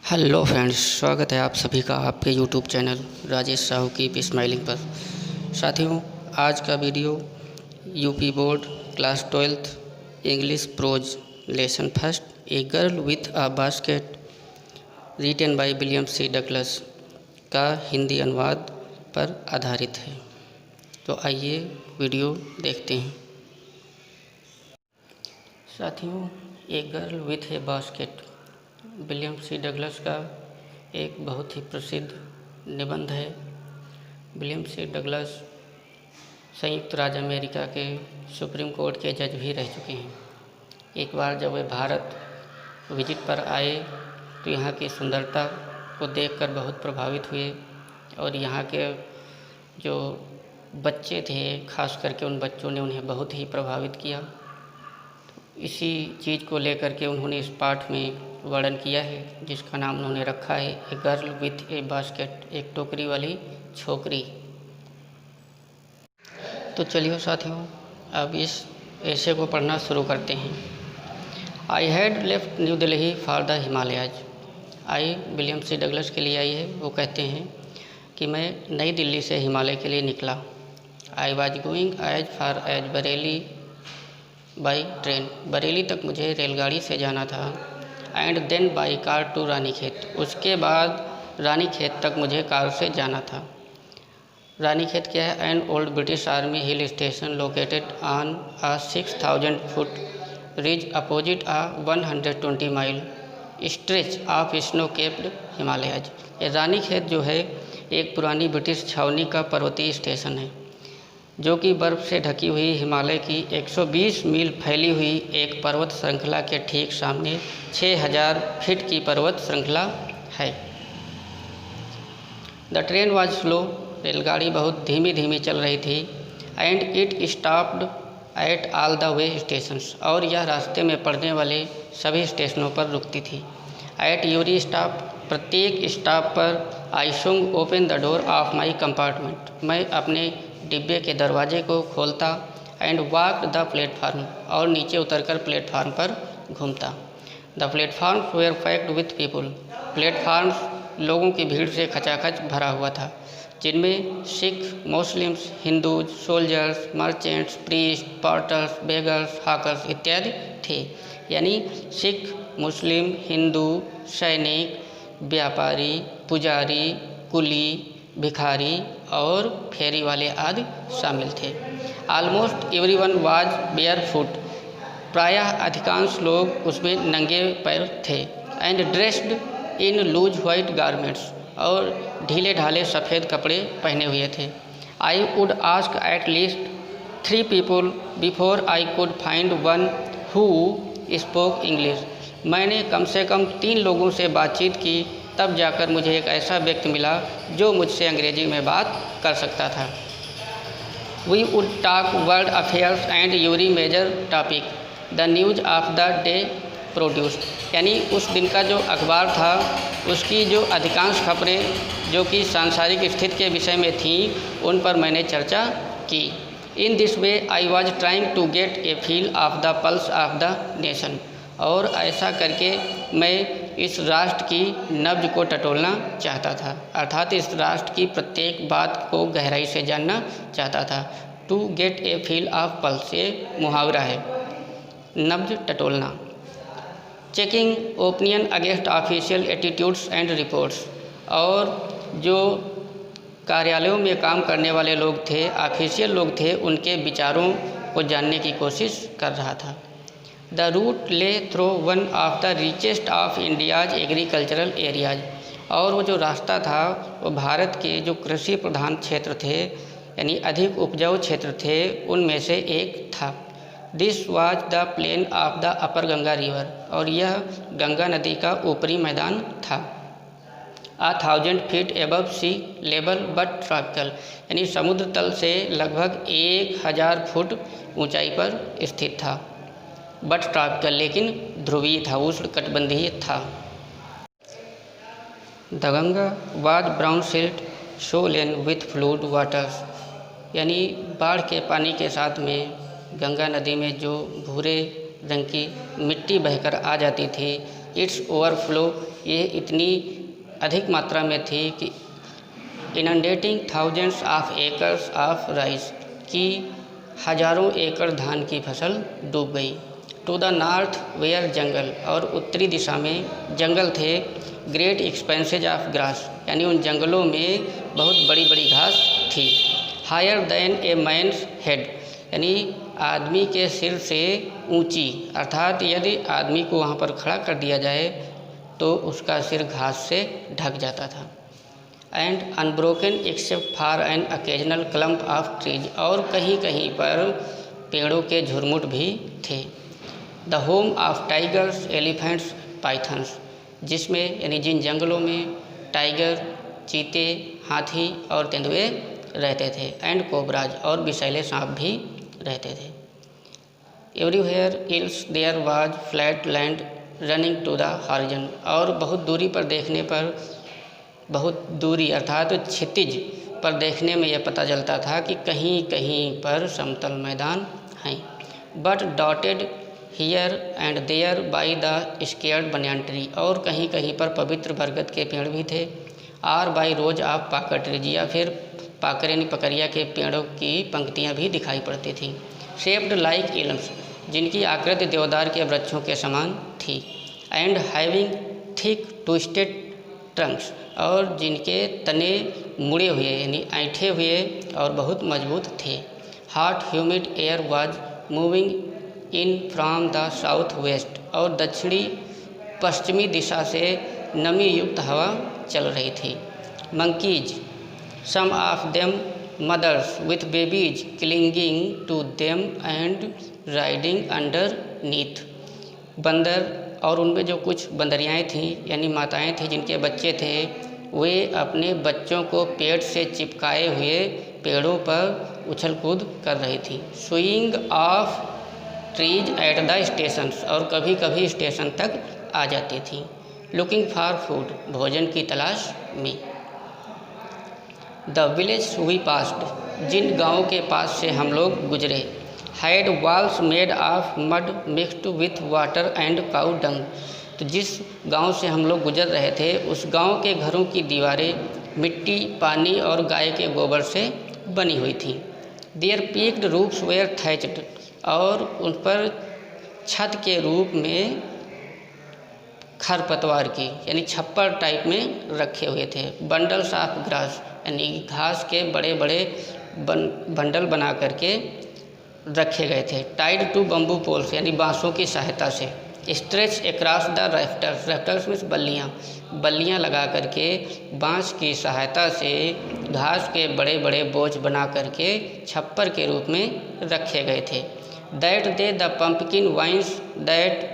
Hello friends, स्वागत है आप सभी का आपके यूट्यूब चैनल राजेश साहू की स्माइलिंग पर। साथियों, आज का video UP board class 12th English prose lesson first a girl with a basket written by William C Douglas का हिंदी अनुवाद पर आधारित है। तो आइए वीडियो देखते हैं। साथियों, a girl with a basket William C Douglas का एक बहुत ही प्रसिद्ध निबंध है। विलियम सी डगलस संयुक्त राज्य अमेरिका के सुप्रीम कोर्ट के जज भी रह चुके हैं। एक बार जब वे भारत विजिट पर आए तो यहाँ की सुंदरता को देखकर बहुत प्रभावित हुए और यहाँ के जो बच्चे थे, खास करके उन बच्चों ने उन्हें बहुत ही प्रभावित किया। इसी चीज़ को लेकर के उन्होंने इस पाठ में वर्णन किया है, जिसका नाम उन्होंने रखा है ए गर्ल विथ ए बास्केट, एक टोकरी वाली छोकरी। तो चलिए साथियों, अब इस ऐसे को पढ़ना शुरू करते हैं। I had left New Delhi for the Himalayas. I William C Douglas के लिए आई है। वो कहते हैं कि मैं नई दिल्ली से हिमालय के लिए निकला। I was going as far as Bareilly by train. Bareilly तक मुझे रेलगाड़ी से जाना था। And then by car to Ranikhet. उसके बाद रानीखेत तक मुझे कार से जाना था। रानीखेत क्या है? An old British army hill station located on a 6000 foot ridge opposite a 120 mile stretch of snow capped Himalayas. ये रानीखेत जो है एक पुरानी ब्रिटिश छावनी का पर्वतीय स्टेशन है, जो कि बर्फ़ से ढकी हुई हिमालय की 120 मील फैली हुई एक पर्वत श्रृंखला के ठीक सामने 6000 फीट की पर्वत श्रृंखला है। The train was slow. रेलगाड़ी बहुत धीमी धीमी चल रही थी। And it stopped at all the way stations. और यह रास्ते में पड़ने वाले सभी स्टेशनों पर रुकती थी। At every stop. प्रत्येक स्टॉप पर I swung open the door of my compartment. मैं अपने डिब्बे के दरवाजे को खोलता। And walked the platform. और नीचे उतरकर प्लेटफार्म पर घूमता। The platforms were packed with people. Platforms लोगों की भीड़ से खचाखच भरा हुआ था, जिनमें Sikh, Muslims, Hindus, soldiers, merchants, priest, porters, beggars, hawkers इत्यादि थे। यानी सिख, मुस्लिम, हिंदू, सैनिक, व्यापारी, पुजारी, कुली, भिखारी और फेरी वाले आदि शामिल थे। Almost everyone was barefoot. प्रायः अधिकांश लोग उसमें नंगे पैर थे। And dressed in loose white garments. और ढीले ढाले सफ़ेद कपड़े पहने हुए थे। I would ask at least 3 people before I could find one who spoke English. मैंने कम से कम 3 लोगों से बातचीत की, तब जाकर मुझे एक ऐसा व्यक्ति मिला जो मुझसे अंग्रेजी में बात कर सकता था। We would talk world affairs and every major topic the news of the day produced. यानी उस दिन का जो अखबार था उसकी जो अधिकांश खबरें जो कि सांसारिक स्थिति के विषय में थीं, उन पर मैंने चर्चा की। In this way I was trying to get a feel of the pulse of the nation. और ऐसा करके मैं इस राष्ट्र की नब्ज को टटोलना चाहता था, अर्थात इस राष्ट्र की प्रत्येक बात को गहराई से जानना चाहता था। To get a feel of pulse, ये मुहावरा है, नब्ज टटोलना। Checking opinion against official attitudes and reports. और जो कार्यालयों में काम करने वाले लोग थे, ऑफिशियल लोग थे, उनके विचारों को जानने की कोशिश कर रहा था। द रूट ले through one of the richest of India's agricultural areas. और वो जो रास्ता था वो भारत के जो कृषि प्रधान क्षेत्र थे, यानी अधिक उपजाऊ क्षेत्र थे, उनमें से एक था। This was the plain of the upper Ganga river. और यह गंगा नदी का ऊपरी मैदान था। 1000 feet above sea level but tropical. यानी समुद्र तल से लगभग 1000 फुट ऊंचाई पर स्थित था। बट ट्रॉपिकल, लेकिन ध्रुवीय था, उष्णकटिबंधीय था। The Ganga was brown silt swollen with flood waters. यानी बाढ़ के पानी के साथ में गंगा नदी में जो भूरे रंग की मिट्टी बहकर आ जाती थी। इट्स ओवरफ्लो, ये इतनी अधिक मात्रा में थी कि inundating thousands of acres of rice, कि हजारों एकड़ धान की फसल डूब गई। To the north were jungle, और उत्तरी दिशा में जंगल थे। ग्रेट एक्सपेंसेज ऑफ ग्रास, यानी उन जंगलों में बहुत बड़ी बड़ी घास थी। हायर देन ए मैन्स हेड, यानी आदमी के सिर से ऊंची, अर्थात यदि आदमी को वहाँ पर खड़ा कर दिया जाए तो उसका सिर घास से ढक जाता था। And unbroken except for an occasional clump of trees, और कहीं कहीं पर पेड़ों के झुरमुट भी थे। The home of tigers, elephants, pythons, जिसमें यानी जिन जंगलों में टाइगर, चीते, हाथी और तेंदुए रहते थे। एंड कोबराज, और विषैले सांप भी रहते थे। Everywhere else there was flat land running to the horizon, और बहुत दूरी पर देखने पर, बहुत दूरी अर्थात क्षितिज पर देखने में यह पता चलता था कि कहीं कहीं पर समतल मैदान हैं। But dotted here and there by the scared banyan tree, और कहीं कहीं पर पवित्र बरगद के पेड़ भी थे। आर बाय रोज ऑफ पाकर ट्रीज, या फिर पाकर यानी पकरिया के पेड़ों की पंक्तियाँ भी दिखाई पड़ती थीं। शेप्ड लाइक एल्म्स, जिनकी आकृति देवदार के वृक्षों के समान थी। And having thick twisted Trunks, और जिनके तने मुड़े हुए यानी ऐंठे हुए और बहुत मजबूत थे। Hot humid air was moving in from the south west, और दक्षिणी पश्चिमी दिशा से नमी युक्त हवा चल रही थी। Monkeys, some of them mothers with babies clinging to them and riding underneath, बंदर, और उनमें जो कुछ बंदरियाएँ थीं यानी माताएँ थीं जिनके बच्चे थे, वे अपने बच्चों को पेट से चिपकाए हुए पेड़ों पर उछल कूद कर रही थी। Swing of trees at the stations, और कभी कभी स्टेशन तक आ जाती थी। लुकिंग फॉर फूड, भोजन की तलाश में। द विलेज वी पास्ड, जिन गाँव के पास से हम लोग गुजरे, had walls made of mud mixed with water and cow dung, तो जिस गांव से हम लोग गुजर रहे थे उस गांव के घरों की दीवारें मिट्टी, पानी और गाय के गोबर से बनी हुई थीं। Their peaked roofs were thatched, और उन पर छत के रूप में खरपतवार की यानी छप्पर टाइप में रखे हुए थे। बंडल्स ऑफ ग्रास, यानी घास के बड़े बड़े बंडल बना करके रखे गए थे। टाइड टू बम्बू पोल्स, यानी बांसों की सहायता से। स्ट्रेच अक्रॉस द रैफ्टर्स, रैफ्टर्स मीन्स बल्लियाँ लगा करके बांस की सहायता से घास के बड़े बड़े बोझ बना करके छप्पर के रूप में रखे गए थे। That they the pumpkin vines that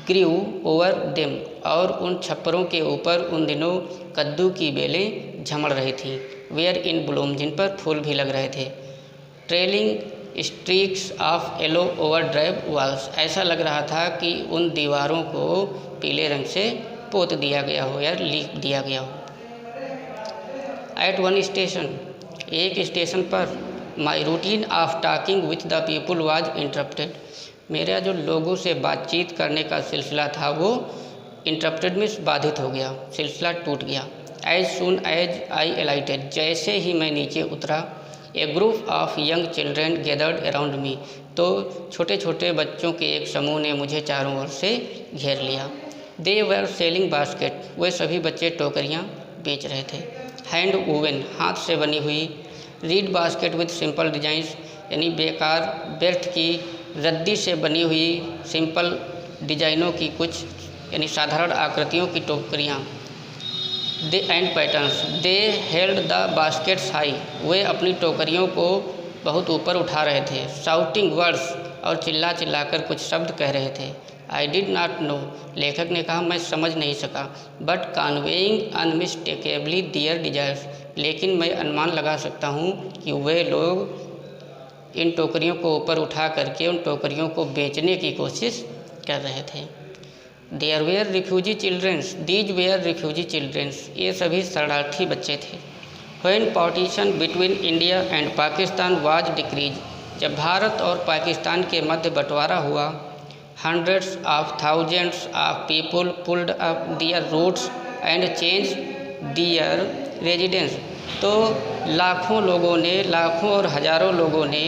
grew over them, और उन छप्परों के ऊपर उन दिनों कद्दू की बेलें झमड़ रही थीं। वेयर इन ब्लूम, जिन पर फूल भी लग रहे थे। Trailing streaks of yellow over drive walls, ऐसा लग रहा था कि उन दीवारों को पीले रंग से पोत दिया गया हो या लिख दिया गया हो। एट वन स्टेशन, एक स्टेशन पर, my routine of talking with the people was interrupted, मेरा जो लोगों से बातचीत करने का सिलसिला था वो इंटरप्टेड मीन्स बाधित हो गया, सिलसिला टूट गया। एज सुन एज आई एलाइटेड, जैसे ही मैं नीचे उतरा, a group of young children gathered around me, तो छोटे छोटे बच्चों के एक समूह ने मुझे चारों ओर से घेर लिया। दे वर सेलिंग बास्केट, वे सभी बच्चे टोकरियाँ बेच रहे थे। हैंड वूवन, हाथ से बनी हुई। Read basket with simple designs, यानी बेकार व्यर्थ की रद्दी से बनी हुई सिंपल डिजाइनों की कुछ यानी साधारण आकृतियों की टोकरियाँ। They and patterns, they held the baskets high, वे अपनी टोकरियों को बहुत ऊपर उठा रहे थे। शाउटिंग वर्ड्स, और चिल्ला चिल्लाकर कुछ शब्द कह रहे थे। आई डिड नॉट नो, लेखक ने कहा मैं समझ नहीं सका। बट कन्वेइंग अनमिस्टेकेबली दियर डिजायर्स, लेकिन मैं अनुमान लगा सकता हूँ कि वे लोग इन टोकरियों को ऊपर उठा करके उन टोकरियों को बेचने की कोशिश कर रहे थे। There were refugee childrens, these were refugee childrens, ये सभी शरणार्थी बच्चे थे। When partition between India and Pakistan was decreed, जब भारत और पाकिस्तान के मध्य बंटवारा हुआ। Hundreds of thousands of people pulled up their routes and changed their residence। तो लाखों लोगों ने, लाखों और हज़ारों लोगों ने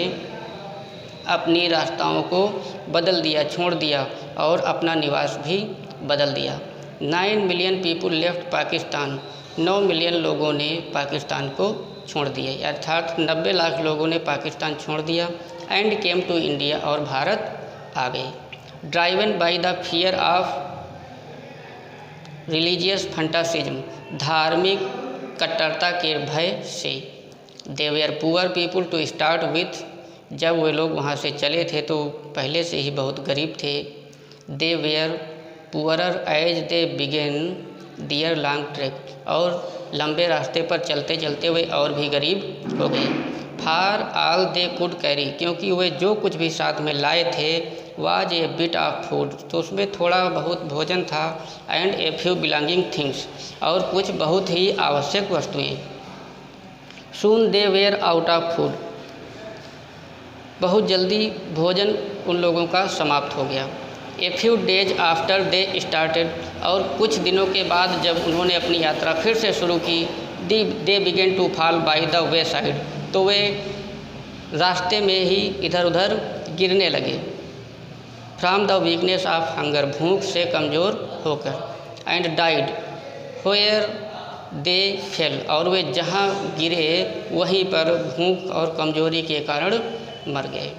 अपनी रास्ताओं को बदल दिया, छोड़ दिया और अपना निवास भी बदल दिया। 9 million people left Pakistan. 9 million लोगों ने पाकिस्तान को छोड़ दिया, अर्थात 90 लाख लोगों ने पाकिस्तान छोड़ दिया। एंड केम टू इंडिया, और भारत आ गए। Driven by the fear of religious fanaticism, धार्मिक कट्टरता के भय से। They were poor people to start with, जब वे लोग वहाँ से चले थे तो पहले से ही बहुत गरीब थे। They were poorer as they began their long trek, और लंबे रास्ते पर चलते चलते वे और भी गरीब हो गए। फार ऑल दे कुड कैरी, क्योंकि वे जो कुछ भी साथ में लाए थे was a bit of food, तो उसमें थोड़ा बहुत भोजन था। And a few belonging things, और कुछ बहुत ही आवश्यक वस्तुएं। सून दे वेयर आउट ऑफ फूड, बहुत जल्दी भोजन उन लोगों का समाप्त हो गया। A few days after they started, और कुछ दिनों के बाद जब उन्होंने अपनी यात्रा फिर से शुरू की, they began to fall by the wayside, तो वे रास्ते में ही इधर उधर गिरने लगे। From the weakness of hunger, भूख से कमज़ोर होकर। And died where they fell, और वे जहाँ गिरे वहीं पर भूख और कमज़ोरी के कारण मर गए।